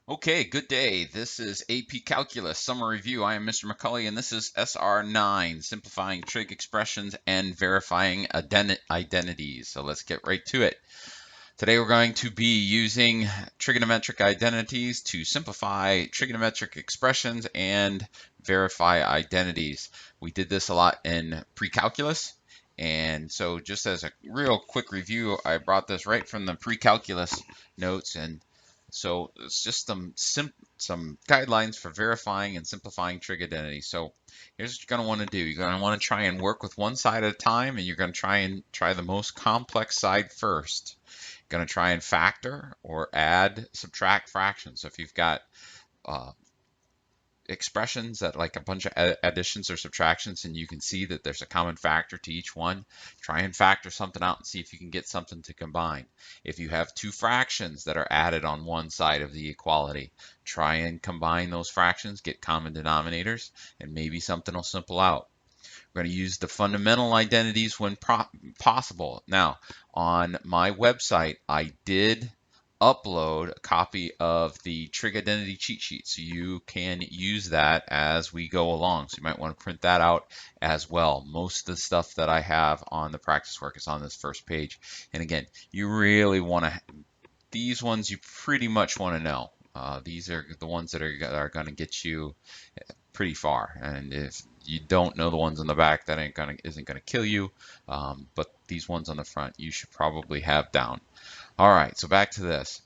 Okay, good day. This is AP Calculus Summer Review. I am Mr. McCulley, and this is SR9, Simplifying Trig Expressions and Verifying Identities. So let's get right to it. Today we're going to be using trigonometric identities to simplify trigonometric expressions and verify identities. We did this a lot in pre-calculus. And so just as a real quick review, I brought this right from the pre-calculus notes, and so it's just some guidelines for verifying and simplifying trig identities. So here's what you're going to want to do. You're going to want to try and work with one side at a time, and you're going to try the most complex side first. You're going to try and factor or add, subtract fractions. So if you've got uh, expressions that like a bunch of additions or subtractions, and you can see that there's a common factor to each one, try and factor something out and see if you can get something to combine. If you have two fractions that are added on one side of the equality, try and combine those fractions, get common denominators, and maybe something will simple out. We're going to use the fundamental identities when possible. Now, on my website, I did upload a copy of the trig identity cheat sheet, so you can use that as we go along. So you might want to print that out as well. Most of the stuff that I have on the practice work is on this first page. And again, you really want to, these ones you pretty much want to know. These are the ones that are going to get you pretty far. And if you don't know the ones on the back, that isn't gonna kill you. But these ones on the front, you should probably have down. All right, so back to this.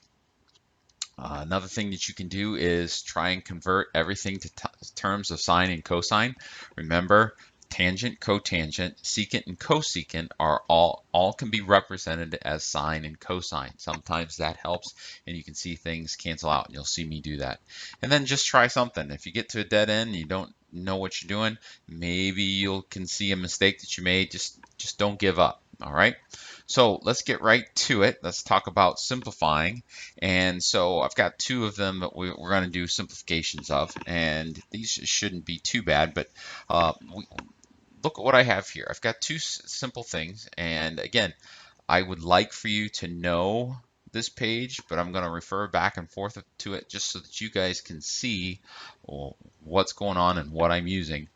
Another thing that you can do is try and convert everything to terms of sine and cosine. Remember, tangent, cotangent, secant, and cosecant are all can be represented as sine and cosine. Sometimes that helps, and you can see things cancel out, and you'll see me do that. And then just try something. If you get to a dead end and you don't know what you're doing, maybe you can see a mistake that you made. Just don't give up. All right. So let's get right to it. Let's talk about simplifying. And so I've got two of them that we're going to do simplifications of, and these shouldn't be too bad, but look at what I have here. I've got two simple things, and again, I would like for you to know this page, but I'm going to refer back and forth to it just so that you guys can see what's going on and what I'm using.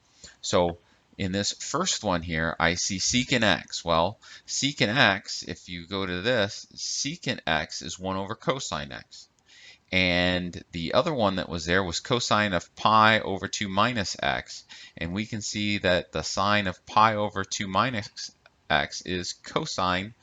So in this first one here, I see secant x. Well, secant x, if you go to this, secant x is 1 over cosine x. And the other one that was there was cosine of pi over 2 minus x. And we can see that the sine of pi over 2 minus x is cosine,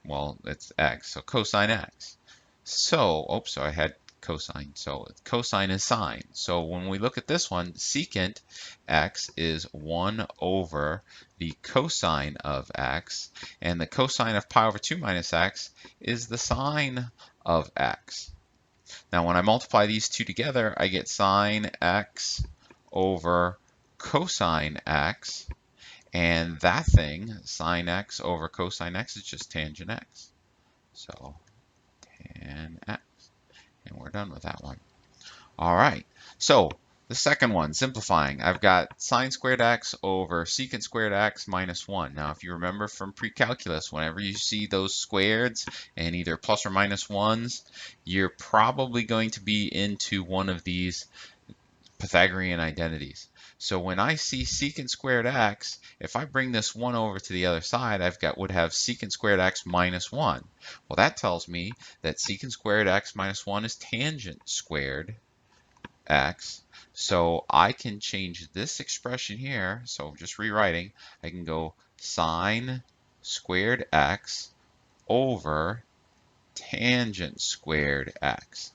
well, it's x, so cosine x. So, oops, so I had cosine. So cosine is sine. So when we look at this one, secant x is 1 over the cosine of x, and the cosine of pi over 2 minus x is the sine of x. Now when I multiply these two together, I get sine x over cosine x, and that thing, sine x over cosine x, is just tangent x. So tan x. And we're done with that one. All right, so the second one, simplifying, I've got sine squared x over secant squared x minus 1. Now, if you remember from pre-calculus, whenever you see those squareds and either plus or minus 1s, you're probably going to be into one of these Pythagorean identities. So when I see secant squared x, if I bring this 1 over to the other side, would have secant squared x minus 1. Well, that tells me that secant squared x minus 1 is tangent squared x. So I can change this expression here. So just rewriting, I can go sine squared x over tangent squared x.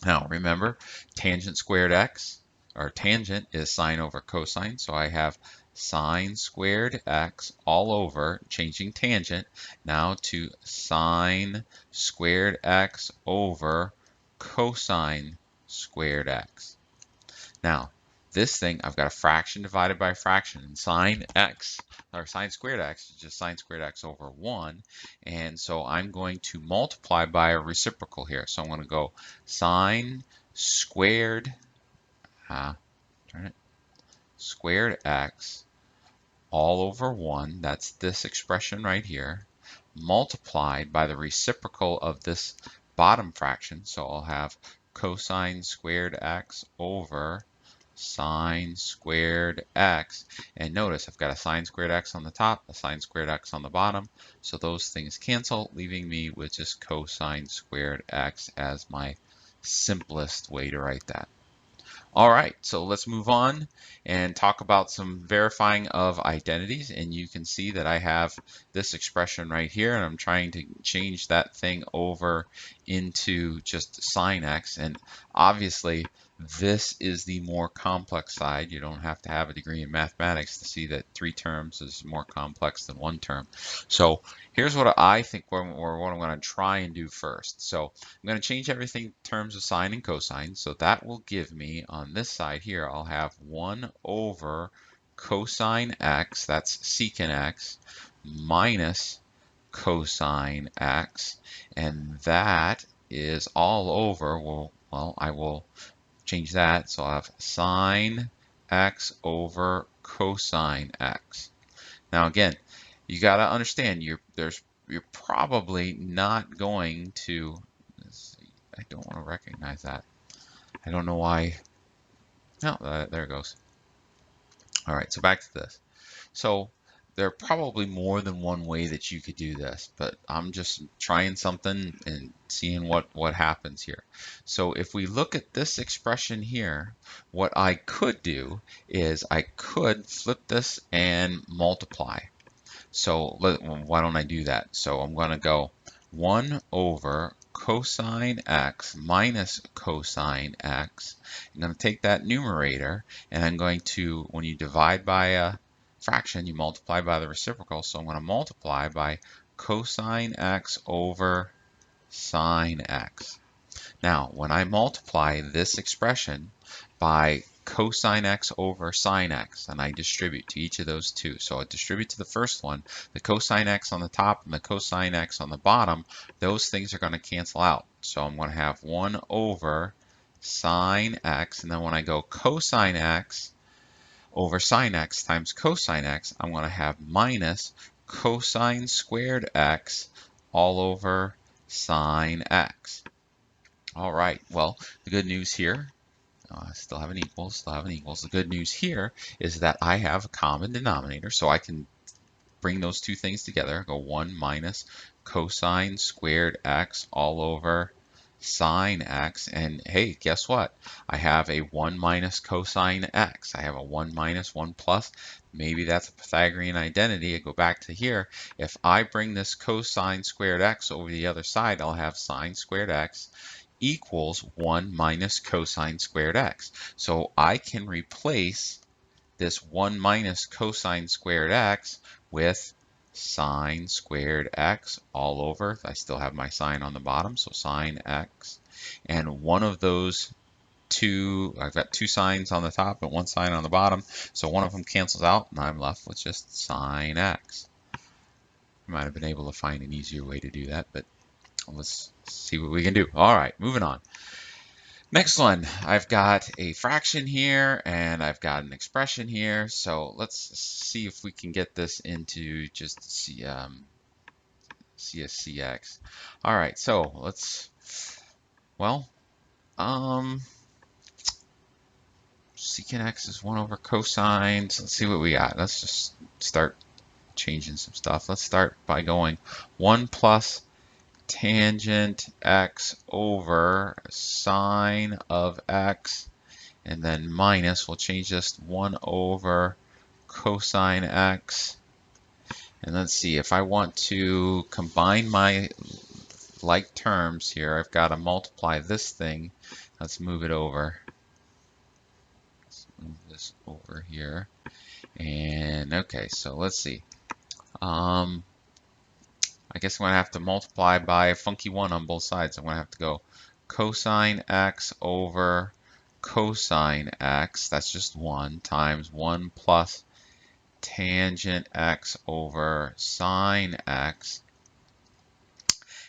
Now remember, tangent squared x, or tangent, is sine over cosine, so I have sine squared x all over, changing tangent now to sine squared x over cosine squared x. Now, this thing, I've got a fraction divided by a fraction, and sine x, or sine squared x, is just sine squared x over 1, and so I'm going to multiply by a reciprocal here. So I'm going to go sine squared, squared x all over 1, that's this expression right here, multiplied by the reciprocal of this bottom fraction, so I'll have cosine squared x over sine squared x. And notice I've got a sine squared x on the top, a sine squared x on the bottom. So those things cancel, leaving me with just cosine squared x as my simplest way to write that. All right, so let's move on and talk about some verifying of identities. And you can see that I have this expression right here, and I'm trying to change that thing over into just sine x. And obviously, this is the more complex side. You don't have to have a degree in mathematics to see that 3 terms is more complex than 1 term. So here's what I think or what I'm going to try and do first. So I'm going to change everything in terms of sine and cosine. So that will give me, on this side here, I'll have 1 over cosine x, that's secant x, minus cosine x. And that is all over, well, I will change that. So I'll have sine x over cosine x. Now again, you got to understand you're probably not going to, let's see, I don't want to recognize that. I don't know why. No, there it goes. All right, so back to this. So there are probably more than one way that you could do this, but I'm just trying something and seeing what happens here. So if we look at this expression here, what I could do is I could flip this and multiply. So why don't I do that? So I'm going to go 1 over cosine x minus cosine x. I'm going to take that numerator, and I'm going to, when you divide by a fraction, you multiply by the reciprocal. So I'm going to multiply by cosine x over sine x. Now, when I multiply this expression by cosine x over sine x, and I distribute to each of those two. So I distribute to the first one, the cosine x on the top and the cosine x on the bottom, those things are going to cancel out. So I'm going to have 1 over sine x, and then when I go cosine x over sine x times cosine x, I'm going to have minus cosine squared x all over sine x. All right, well, the good news here, still have an equals, still have an equals. The good news here is that I have a common denominator, so I can bring those two things together. Go 1 minus cosine squared x all over sine x. And hey, guess what? I have a 1 minus cosine x. I have a 1 minus 1 plus. Maybe that's a Pythagorean identity. I go back to here. If I bring this cosine squared x over the other side, I'll have sine squared x equals 1 minus cosine squared x. So I can replace this 1 minus cosine squared x with sine squared x all over. I still have my sine on the bottom, so sine x. And one of those two, I've got 2 sines on the top and 1 sine on the bottom, so one of them cancels out, and I'm left with just sine x. I might have been able to find an easier way to do that, but let's see what we can do. All right, moving on. Next one, I've got a fraction here and I've got an expression here. So let's see if we can get this into just CSCX. All right, so let's, well, secant x is 1 over cosine. So let's see what we got. Let's just start changing some stuff. Let's start by going 1 plus tangent x over sine of x, and then minus, we'll change this to 1 over cosine x. And let's see, if I want to combine my like terms here, I've got to multiply this thing. Let's move it over. Let's move this over here. And okay, so let's see. I guess I'm going to have to multiply by a funky 1 on both sides. I'm going to have to go cosine x over cosine x, that's just 1, times 1 plus tangent x over sine x,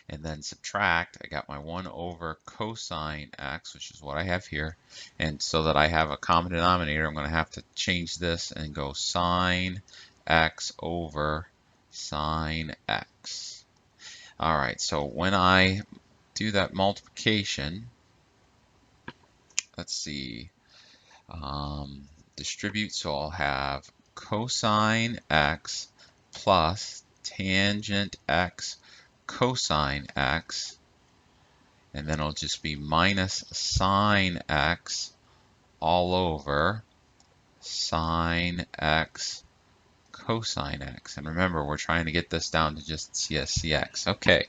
and then subtract. I got my 1 over cosine x, which is what I have here, and so that I have a common denominator, I'm going to have to change this and go sine x over sine x. All right, so when I do that multiplication, let's see, distribute, so I'll have cosine x plus tangent x cosine x, and then it'll just be minus sine x all over sine x cosine x. And remember, we're trying to get this down to just CSCX. Okay.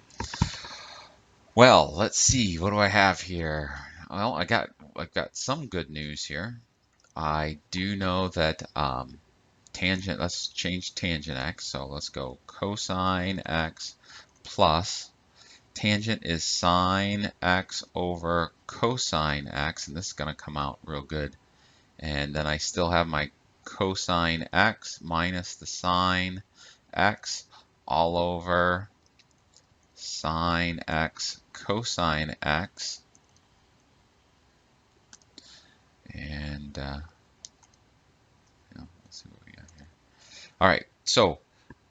Well, let's see. What do I have here? Well, I've got some good news here. I do know that tangent, let's change tangent x. So let's go cosine x plus tangent is sine x over cosine x, and this is going to come out real good. And then I still have my cosine x minus the sine x all over sine x cosine x. And let's see what we got here. All right, so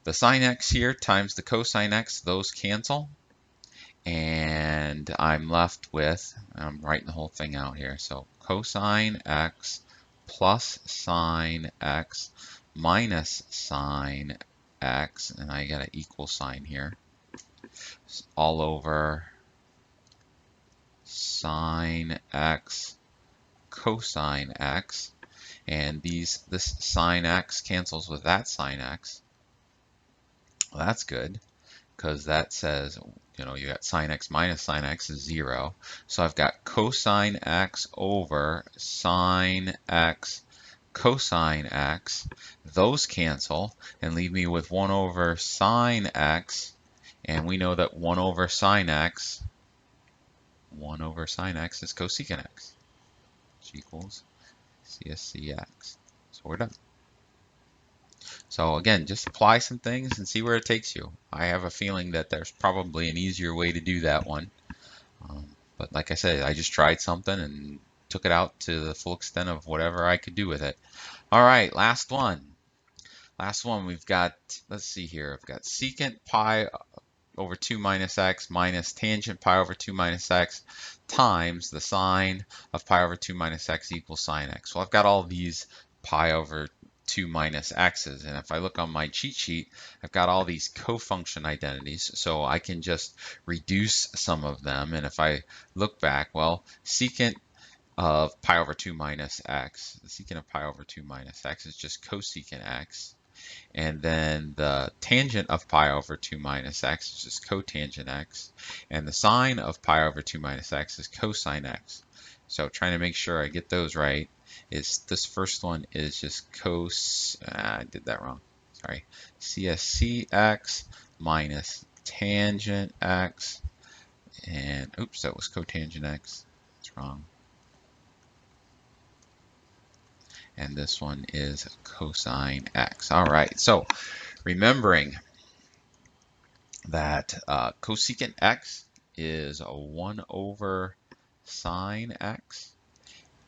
the sine x here times the cosine x, those cancel. And I'm left with, I'm writing the whole thing out here, so cosine x plus sine x minus sine x, and I got an equal sign here, all over sine x cosine x, and this sine x cancels with that sine x. Well, that's good, because that says, you got sine x minus sine x is 0. So I've got cosine x over sine x cosine x. Those cancel and leave me with 1 over sine x. And we know that 1 over sine x is cosecant x, which equals CSCX. So we're done. So again, just apply some things and see where it takes you. I have a feeling that there's probably an easier way to do that one. But like I said, I just tried something and took it out to the full extent of whatever I could do with it. All right, last one. Last one, we've got, let's see here, I've got secant pi over 2 minus x minus tangent pi over 2 minus x times the sine of pi over 2 minus x equals sine x. Well, I've got all these pi over 2 minus x's, and if I look on my cheat sheet, I've got all these cofunction identities, so I can just reduce some of them. And if I look back, well, secant of pi over 2 minus x, the secant of pi over 2 minus x is just cosecant x. And then the tangent of pi over 2 minus x is just cotangent x. And the sine of pi over 2 minus x is cosine x. So trying to make sure I get those right is this first one is just I did that wrong. Sorry. CSCX minus tangent x. And oops, that was cotangent x. That's wrong. And this one is cosine x. All right, so remembering that cosecant x is a 1 over sine x,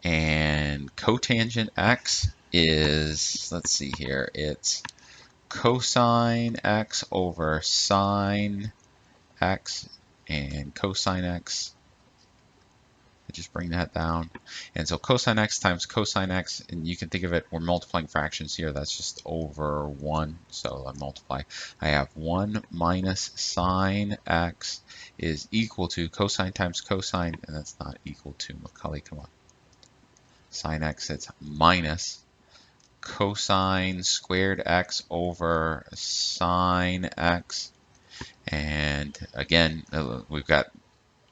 and cotangent x is, let's see here, it's cosine x over sine x, and cosine x, just bring that down. And so cosine x times cosine x, and you can think of it, we're multiplying fractions here, that's just over 1. So I multiply. I have 1 minus sine x is equal to cosine times cosine, and that's not equal to, Macaulay, come on. Sine x, it's minus cosine squared x over sine x. And again, we've got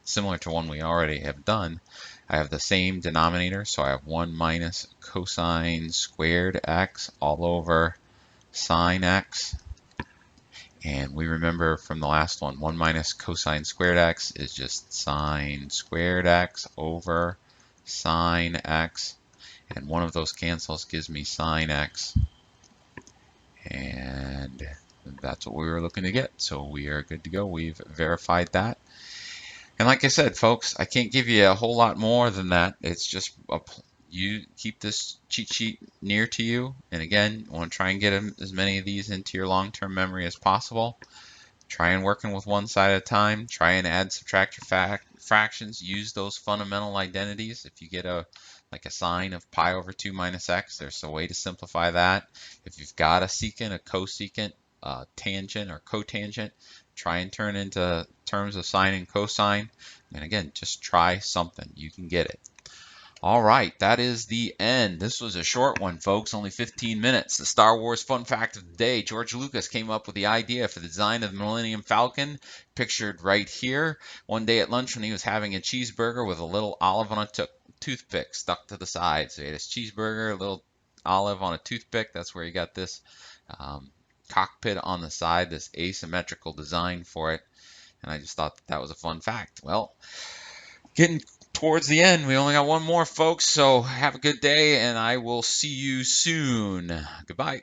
similar to one we already have done, I have the same denominator, so I have 1 minus cosine squared x all over sine x. And we remember from the last one, 1 minus cosine squared x is just sine squared x over sine x. And one of those cancels gives me sine x. And that's what we were looking to get. So we are good to go. We've verified that. And like I said, folks, I can't give you a whole lot more than that. It's just you keep this cheat sheet near to you. And again, I want to try and get as many of these into your long-term memory as possible. Try and working with one side at a time. Try and add, subtract your fractions, use those fundamental identities. If you get like a sign of pi over 2 minus x, there's a way to simplify that. If you've got a secant, a cosecant, tangent or cotangent, try and turn into terms of sine and cosine. And again, just try something. You can get it. All right, that is the end. This was a short one, folks, only 15 minutes. The Star Wars fun fact of the day: George Lucas came up with the idea for the design of the Millennium Falcon, pictured right here. One day at lunch when he was having a cheeseburger with a little olive on a toothpick stuck to the side. So he had his cheeseburger, a little olive on a toothpick. That's where he got this cockpit on the side, this asymmetrical design for it. And I just thought that was a fun fact. Well, getting towards the end. We only got one more, folks, so have a good day, and I will see you soon. Goodbye.